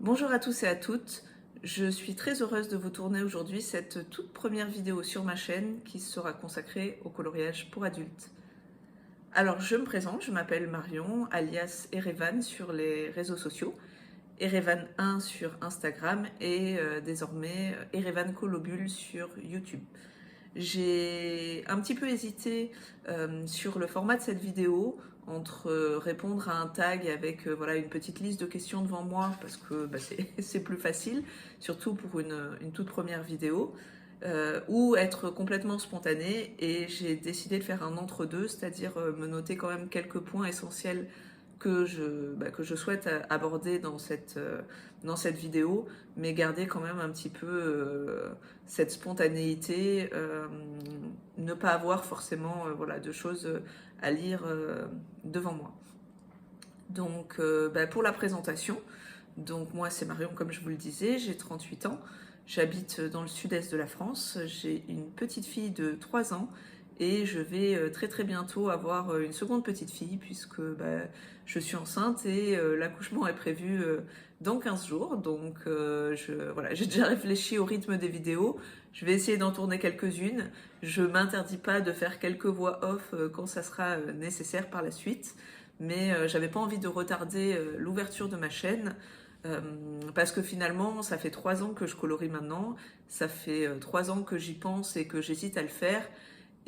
Bonjour à tous et à toutes, je suis très heureuse de vous tourner aujourd'hui cette toute première vidéo sur ma chaîne qui sera consacrée au coloriage pour adultes. Alors je me présente, je m'appelle Marion alias Erevan sur les réseaux sociaux, Erevan1 sur Instagram et désormais Erevan Colobule sur YouTube. J'ai un petit peu hésité sur le format de cette vidéo entre répondre à un tag avec voilà, une petite liste de questions devant moi parce que c'est plus facile, surtout pour une toute première vidéo, ou être complètement spontanée, et j'ai décidé de faire un entre-deux, c'est-à-dire me noter quand même quelques points essentiels que je souhaite aborder dans cette vidéo, mais garder quand même un petit peu cette spontanéité, ne pas avoir forcément voilà, de choses à lire devant moi. Donc pour la présentation, donc moi c'est Marion comme je vous le disais, j'ai 38 ans, j'habite dans le sud-est de la France, j'ai une petite fille de 3 ans et je vais très très bientôt avoir une seconde petite fille puisque je suis enceinte et l'accouchement est prévu dans 15 jours. Donc voilà, j'ai déjà réfléchi au rythme des vidéos, je vais essayer d'en tourner quelques-unes, je m'interdis pas de faire quelques voix off quand ça sera nécessaire par la suite, mais j'avais pas envie de retarder l'ouverture de ma chaîne. Parce que finalement, ça fait 3 ans que je colorie maintenant, ça fait 3 ans que j'y pense et que j'hésite à le faire,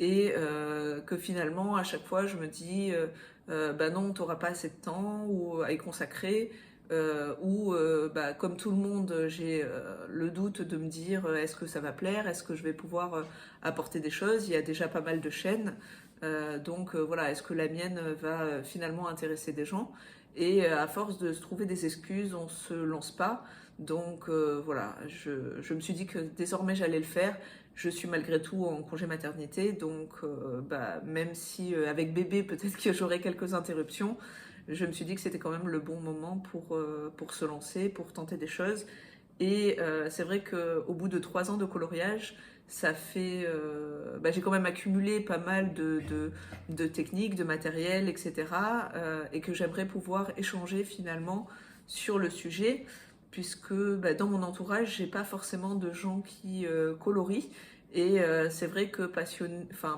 et que finalement, à chaque fois, je me dis bah non, t'auras pas assez de temps ou à y consacrer, ou comme tout le monde, j'ai le doute de me dire est-ce que ça va plaire, est-ce que je vais pouvoir apporter des choses. Il y a déjà pas mal de chaînes, donc voilà, est-ce que la mienne va finalement intéresser des gens? Et à force de se trouver des excuses, on se lance pas. Donc voilà, je me suis dit que désormais j'allais le faire. Je suis malgré tout en congé maternité, donc même si avec bébé peut-être que j'aurai quelques interruptions, je me suis dit que c'était quand même le bon moment pour se lancer, pour tenter des choses. Et c'est vrai qu'au bout de 3 ans de coloriage, ça fait, j'ai quand même accumulé pas mal de techniques, de matériel, etc. Et que j'aimerais pouvoir échanger finalement sur le sujet, puisque dans mon entourage, j'ai pas forcément de gens qui colorient. Et c'est vrai que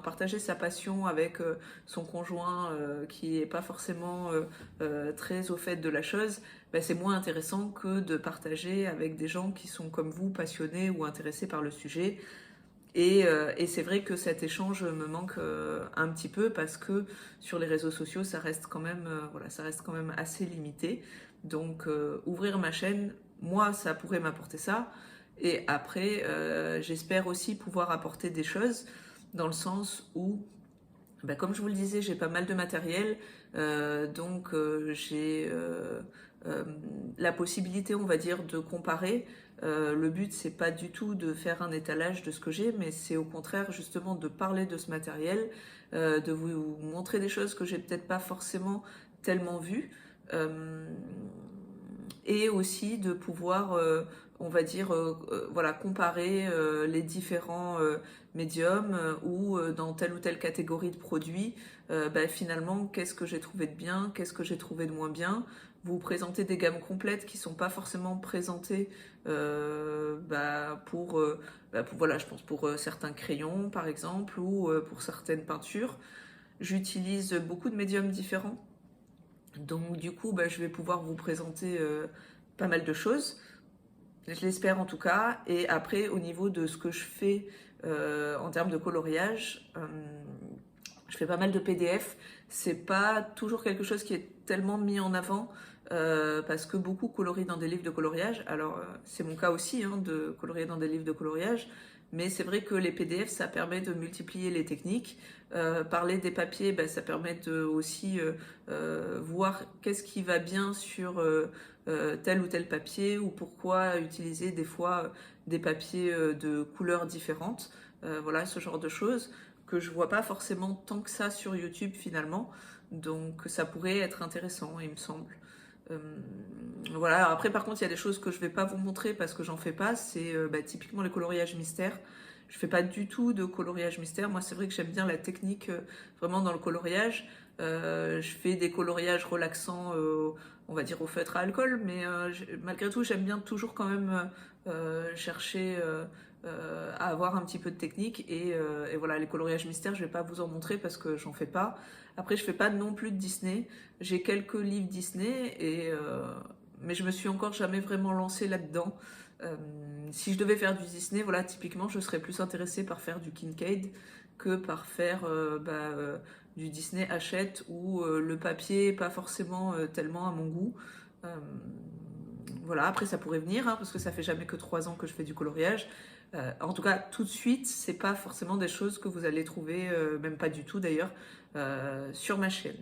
partager sa passion avec son conjoint qui est pas forcément très au fait de la chose, c'est moins intéressant que de partager avec des gens qui sont comme vous, passionnés ou intéressés par le sujet. Et c'est vrai que cet échange me manque un petit peu parce que sur les réseaux sociaux, ça reste quand même, ça reste quand même assez limité. Donc ouvrir ma chaîne, moi, ça pourrait m'apporter ça. Et après, j'espère aussi pouvoir apporter des choses dans le sens où comme je vous le disais, j'ai pas mal de matériel, donc j'ai la possibilité, on va dire, de comparer. Le but, c'est pas du tout de faire un étalage de ce que j'ai, mais c'est au contraire justement de parler de ce matériel, de vous montrer des choses que j'ai peut-être pas forcément tellement vues, et aussi de pouvoir, on va dire, voilà, comparer les différents médiums ou dans telle ou telle catégorie de produits, finalement, qu'est-ce que j'ai trouvé de bien, qu'est-ce que j'ai trouvé de moins bien, vous présenter des gammes complètes qui sont pas forcément présentées voilà, je pense pour certains crayons par exemple, ou pour certaines peintures. J'utilise beaucoup de médiums différents, donc du coup je vais pouvoir vous présenter pas mal de choses, je l'espère en tout cas. Et après, au niveau de ce que je fais en termes de coloriage, je fais pas mal de PDF. C'est pas toujours quelque chose qui est tellement mis en avant parce que beaucoup colorient dans des livres de coloriage. Alors, c'est mon cas aussi de colorier dans des livres de coloriage. Mais c'est vrai que les PDF, ça permet de multiplier les techniques. Parler des papiers, ça permet de aussi voir qu'est-ce qui va bien sur tel ou tel papier, ou pourquoi utiliser des fois des papiers de couleurs différentes. Voilà, ce genre de choses que je vois pas forcément tant que ça sur YouTube finalement. Donc ça pourrait être intéressant, il me semble. Euh, voilà, après par contre il y a des choses que je vais pas vous montrer parce que j'en fais pas, c'est typiquement les coloriages mystères. Je fais pas du tout de coloriage mystère. Moi c'est vrai que j'aime bien la technique vraiment dans le coloriage. Je fais des coloriages relaxants on va dire, au feutre à alcool, mais malgré tout, j'aime bien toujours quand même chercher à avoir un petit peu de technique. Et voilà, les coloriages mystères, je vais pas vous en montrer parce que j'en fais pas. Après, je fais pas non plus de Disney. J'ai quelques livres Disney, mais je me suis encore jamais vraiment lancée là-dedans. Si je devais faire du Disney, voilà, typiquement, je serais plus intéressée par faire du Kincaid que par faire du Disney Hachette où le papier n'est pas forcément tellement à mon goût. Voilà, après ça pourrait venir, hein, parce que ça fait jamais que 3 ans que je fais du coloriage. En tout cas, tout de suite, c'est pas forcément des choses que vous allez trouver, même pas du tout d'ailleurs, sur ma chaîne.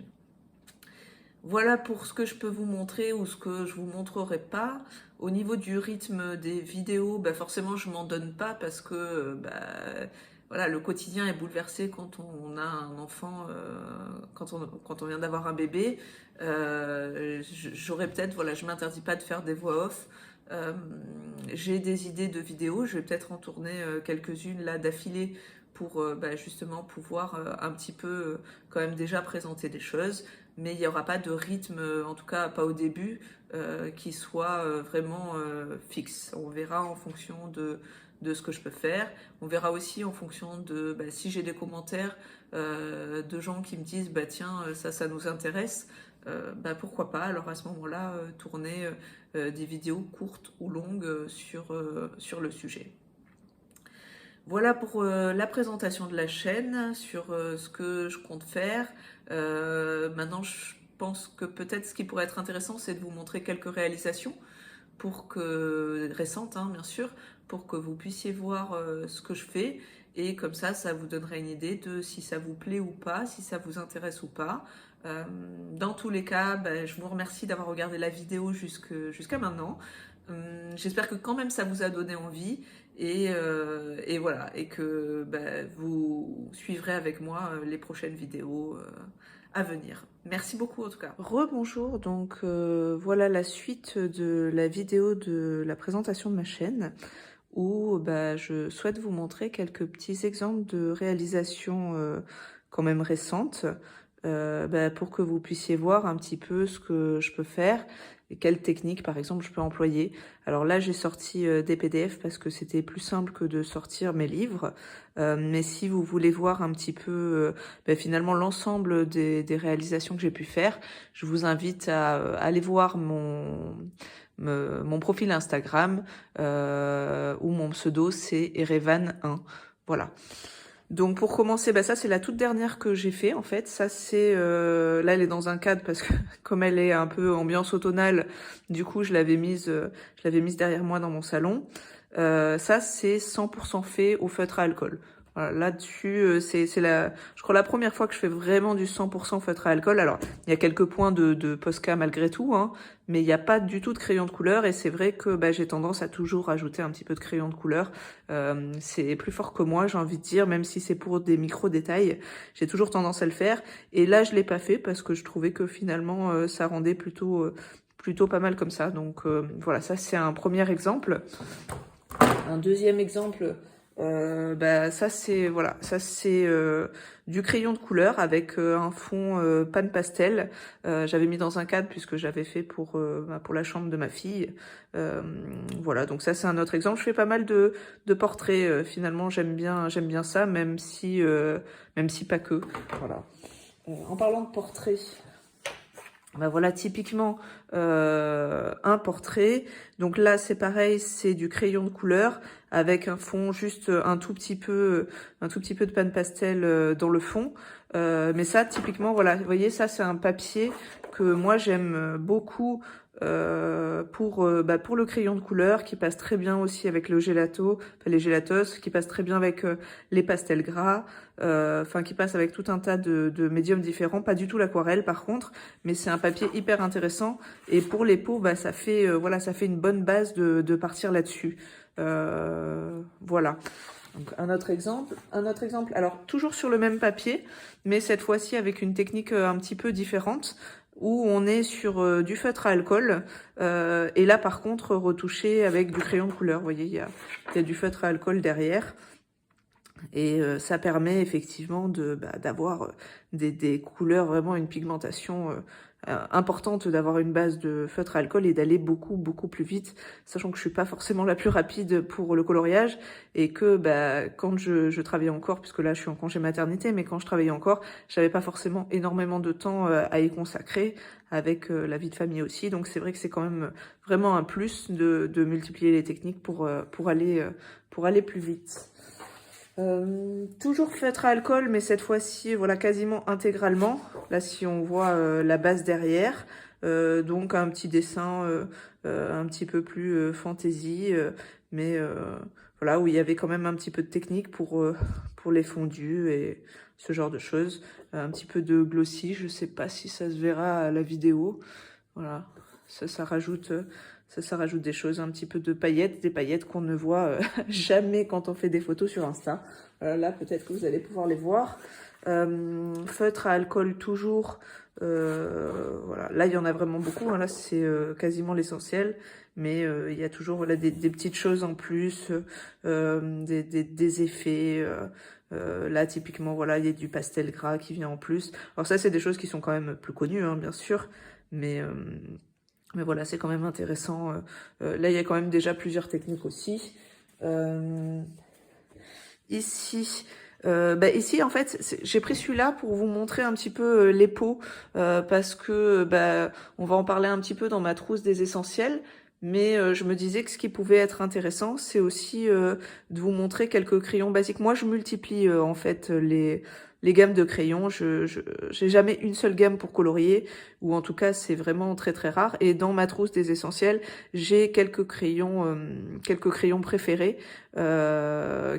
Voilà pour ce que je peux vous montrer ou ce que je vous montrerai pas. Au niveau du rythme des vidéos, bah forcément je m'en donne pas parce que voilà, le quotidien est bouleversé quand on a un enfant, quand on vient d'avoir un bébé. J'aurais peut-être, voilà, je m'interdis pas de faire des voix off. J'ai des idées de vidéos, je vais peut-être en tourner quelques-unes là d'affilée pour justement pouvoir un petit peu quand même déjà présenter des choses, mais il n'y aura pas de rythme, en tout cas pas au début, qui soit vraiment fixe. On verra en fonction de ce que je peux faire. On verra aussi en fonction de si j'ai des commentaires de gens qui me disent tiens, ça nous intéresse, pourquoi pas. Alors à ce moment-là, tourner des vidéos courtes ou longues sur le sujet. Voilà pour la présentation de la chaîne, sur ce que je compte faire. Maintenant, je pense que peut-être ce qui pourrait être intéressant, c'est de vous montrer quelques réalisations récentes, hein, bien sûr, pour que vous puissiez voir ce que je fais. Et comme ça vous donnera une idée de si ça vous plaît ou pas, si ça vous intéresse ou pas. Dans tous les cas, je vous remercie d'avoir regardé la vidéo jusqu'à maintenant. J'espère que quand même ça vous a donné envie et voilà, et que vous suivrez avec moi les prochaines vidéos à venir. Merci beaucoup en tout cas. Rebonjour, donc voilà la suite de la vidéo de la présentation de ma chaîne où je souhaite vous montrer quelques petits exemples de réalisations quand même récentes pour que vous puissiez voir un petit peu ce que je peux faire et quelles techniques par exemple je peux employer. Alors là j'ai sorti des PDF parce que c'était plus simple que de sortir mes livres, mais si vous voulez voir un petit peu finalement l'ensemble des réalisations que j'ai pu faire, je vous invite à aller voir mon profil Instagram où mon pseudo c'est Erevan1. Voilà. Donc pour commencer, ça c'est la toute dernière que j'ai fait en fait. Ça c'est là elle est dans un cadre parce que comme elle est un peu ambiance automnale, du coup je l'avais mise derrière moi dans mon salon. Ça c'est 100% fait au feutre à alcool. Voilà, là-dessus, je crois la première fois que je fais vraiment du 100% feutre à alcool. Alors, il y a quelques points de Posca malgré tout, hein, mais il n'y a pas du tout de crayon de couleur. Et c'est vrai que j'ai tendance à toujours rajouter un petit peu de crayon de couleur. C'est plus fort que moi, j'ai envie de dire, même si c'est pour des micro-détails. J'ai toujours tendance à le faire. Et là, je l'ai pas fait parce que je trouvais que finalement, ça rendait plutôt pas mal comme ça. Donc voilà, ça c'est un premier exemple. Un deuxième exemple... ça c'est du crayon de couleur avec un fond pan pastel. J'avais mis dans un cadre puisque j'avais fait pour la chambre de ma fille. Voilà, donc ça c'est un autre exemple. Je fais pas mal de portraits. Finalement j'aime bien ça, même si pas que. Voilà. En parlant de portraits. Voilà typiquement un portrait. Donc là c'est pareil, c'est du crayon de couleur avec un fond juste un tout petit peu de pan pastel dans le fond. Mais ça typiquement voilà, vous voyez ça c'est un papier que moi j'aime beaucoup pour le crayon de couleur qui passe très bien aussi avec le gelato, les gélatos, qui passe très bien avec les pastels gras, qui passe avec tout un tas de médiums différents, pas du tout l'aquarelle par contre, mais c'est un papier hyper intéressant et pour les peaux ça fait ça fait une bonne base de partir là-dessus. Voilà. Donc un autre exemple, alors toujours sur le même papier, mais cette fois-ci avec une technique un petit peu différente, où on est sur du feutre à alcool, et là par contre retouché avec du crayon de couleur. Vous voyez, il y a du feutre à alcool derrière, et ça permet effectivement d'avoir des couleurs, vraiment une pigmentation importante d'avoir une base de feutre à alcool et d'aller beaucoup plus vite, sachant que je suis pas forcément la plus rapide pour le coloriage et que quand je travaillais encore, puisque là je suis en congé maternité, mais quand je travaillais encore, j'avais pas forcément énormément de temps à y consacrer avec la vie de famille aussi. Donc c'est vrai que c'est quand même vraiment un plus de multiplier les techniques pour aller plus vite. Toujours feutre à alcool, mais cette fois-ci, voilà, quasiment intégralement. Là, si on voit la base derrière, donc un petit dessin un petit peu plus fantaisie, mais voilà, où il y avait quand même un petit peu de technique pour les fondus et ce genre de choses. Un petit peu de glossy, je sais pas si ça se verra à la vidéo. Voilà, ça rajoute des choses, un petit peu de paillettes, des paillettes qu'on ne voit jamais quand on fait des photos sur Insta. Là, peut-être que vous allez pouvoir les voir. Feutre à alcool toujours. Voilà. Là, il y en a vraiment beaucoup. Hein. Là, c'est quasiment l'essentiel. Mais il y a toujours voilà, des petites choses en plus, des effets. Là, typiquement, voilà, il y a du pastel gras qui vient en plus. Alors ça, c'est des choses qui sont quand même plus connues, hein, bien sûr. Mais voilà, c'est quand même intéressant. Là, il y a quand même déjà plusieurs techniques aussi. Ici, ici, en fait, j'ai pris celui-là pour vous montrer un petit peu les pots, parce que on va en parler un petit peu dans ma trousse des essentiels. Mais je me disais que ce qui pouvait être intéressant, c'est aussi de vous montrer quelques crayons basiques. Moi, je multiplie en fait les gammes de crayons. J'ai jamais une seule gamme pour colorier, ou en tout cas, c'est vraiment très rare. Et dans ma trousse des essentiels, j'ai quelques crayons préférés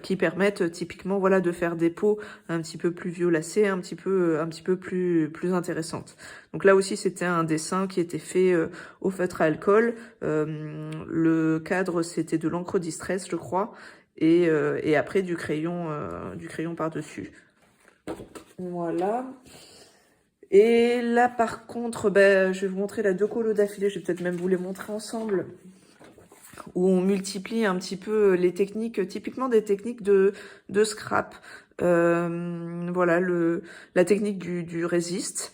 qui permettent typiquement voilà de faire des peaux un petit peu plus violacées, un petit peu plus intéressantes. Donc là aussi, c'était un dessin qui était fait au feutre à alcool. Le cadre, c'était de l'encre distress, je crois, et après du crayon par-dessus. Voilà. Et là, par contre, je vais vous montrer la 2 colos d'affilée. Je vais peut-être même vous les montrer ensemble, où on multiplie un petit peu les techniques, typiquement des techniques de scrap. Voilà, la technique du résiste,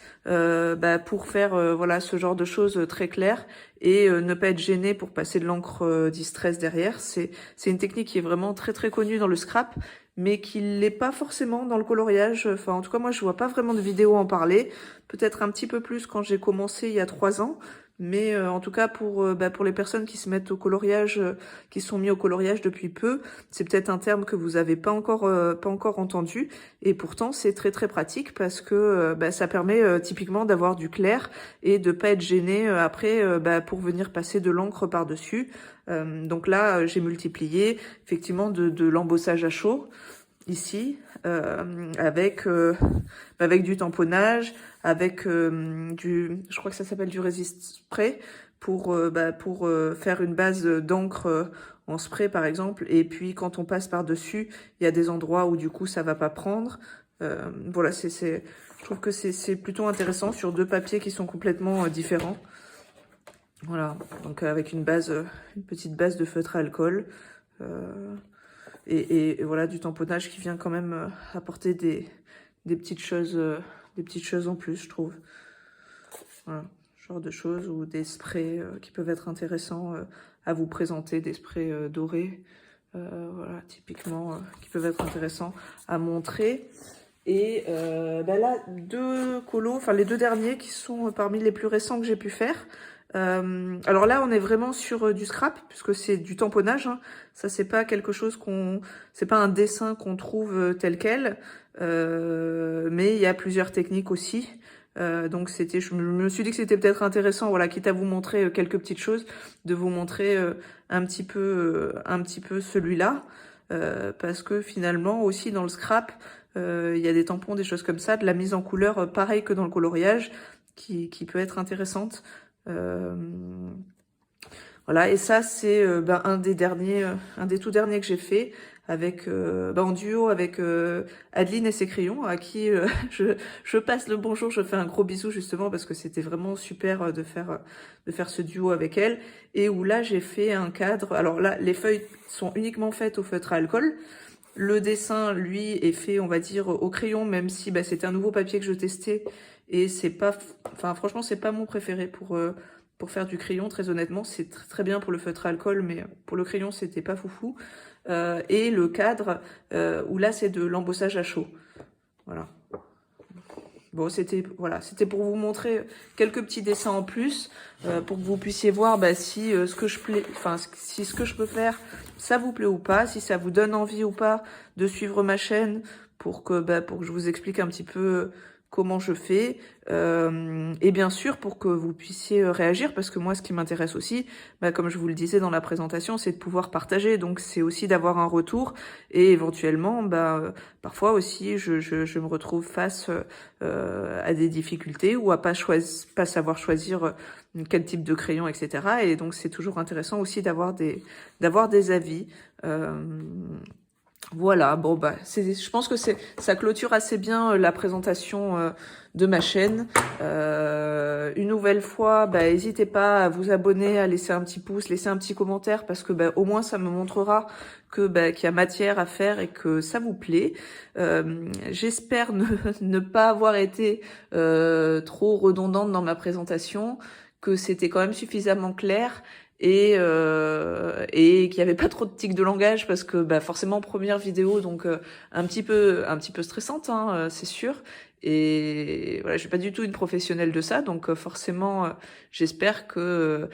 pour faire voilà ce genre de choses très claires et ne pas être gêné pour passer de l'encre distress derrière. C'est une technique qui est vraiment très connue dans le scrap, mais qui l'est pas forcément dans le coloriage. Enfin, en tout cas, moi, je vois pas vraiment de vidéo en parler. Peut-être un petit peu plus quand j'ai commencé il y a 3 ans. Mais en tout cas, pour les personnes qui se mettent au coloriage, qui sont mis au coloriage depuis peu, c'est peut-être un terme que vous avez pas encore entendu. Et pourtant, c'est très pratique parce que ça permet typiquement d'avoir du clair et de pas être gêné après pour venir passer de l'encre par-dessus. Donc là, j'ai multiplié effectivement de l'embossage à chaud ici, avec du tamponnage, avec je crois que ça s'appelle du résist spray pour faire une base d'encre en spray par exemple, et puis quand on passe par dessus, il y a des endroits où du coup ça va pas prendre. Voilà, je trouve que c'est plutôt intéressant sur 2 papiers qui sont complètement différents. Voilà, donc avec une petite base de feutre à alcool. Et voilà, du tamponnage qui vient quand même apporter des petites choses en plus, je trouve. Voilà, ce genre de choses, ou des sprays qui peuvent être intéressants à vous présenter, des sprays dorés, voilà, typiquement, qui peuvent être intéressants à montrer. Et là, 2 colos, enfin les 2 derniers qui sont parmi les plus récents que j'ai pu faire. Alors là, on est vraiment sur du scrap, puisque c'est du tamponnage. Hein. Ça, c'est pas quelque chose c'est pas un dessin qu'on trouve tel quel. Mais il y a plusieurs techniques aussi. Donc je me suis dit que c'était peut-être intéressant, voilà, quitte à vous montrer quelques petites choses, de vous montrer un petit peu celui-là, parce que finalement aussi dans le scrap, il y a des tampons, des choses comme ça, de la mise en couleur pareil que dans le coloriage, qui peut être intéressante. Voilà, et ça c'est un des tout derniers que j'ai fait avec en duo avec Adeline et ses crayons, à qui je passe le bonjour, je fais un gros bisou justement parce que c'était vraiment super de faire ce duo avec elle, et où là j'ai fait un cadre. Alors là, les feuilles sont uniquement faites au feutre à alcool. Le dessin, lui, est fait, on va dire, au crayon, même si c'était un nouveau papier que je testais et c'est pas, enfin franchement c'est pas mon préféré pour faire du crayon, très honnêtement. C'est très bien pour le feutre à alcool, mais pour le crayon c'était pas foufou. Et le cadre, où là c'est de l'embossage à chaud. Voilà. Bon, c'était pour vous montrer quelques petits dessins en plus, pour que vous puissiez voir si ce que je peux faire, ça vous plaît ou pas, si ça vous donne envie ou pas de suivre ma chaîne, pour que je vous explique un petit peu comment je fais, et bien sûr pour que vous puissiez réagir, parce que moi ce qui m'intéresse aussi, comme je vous le disais dans la présentation, c'est de pouvoir partager, donc c'est aussi d'avoir un retour, et éventuellement parfois aussi je me retrouve face à des difficultés ou à pas savoir choisir quel type de crayon, etc. Et donc c'est toujours intéressant aussi d'avoir des avis. Voilà, bon je pense que ça clôture assez bien la présentation de ma chaîne. Une nouvelle fois, n'hésitez pas à vous abonner, à laisser un petit pouce, laisser un petit commentaire, parce que au moins ça me montrera que qu'il y a matière à faire et que ça vous plaît. J'espère ne pas avoir été trop redondante dans ma présentation, que c'était quand même suffisamment clair, et qu'il n'y avait pas trop de tics de langage, parce que forcément première vidéo, donc un petit peu stressante, hein, c'est sûr. Et voilà, je suis pas du tout une professionnelle de ça, donc forcément j'espère que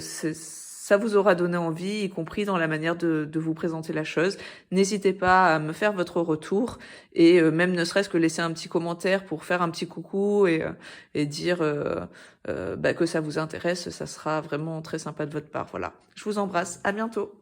ça vous aura donné envie, y compris dans la manière de vous présenter la chose. N'hésitez pas à me faire votre retour, et même ne serait-ce que laisser un petit commentaire pour faire un petit coucou, et dire que ça vous intéresse. Ça sera vraiment très sympa de votre part. Voilà, je vous embrasse, à bientôt.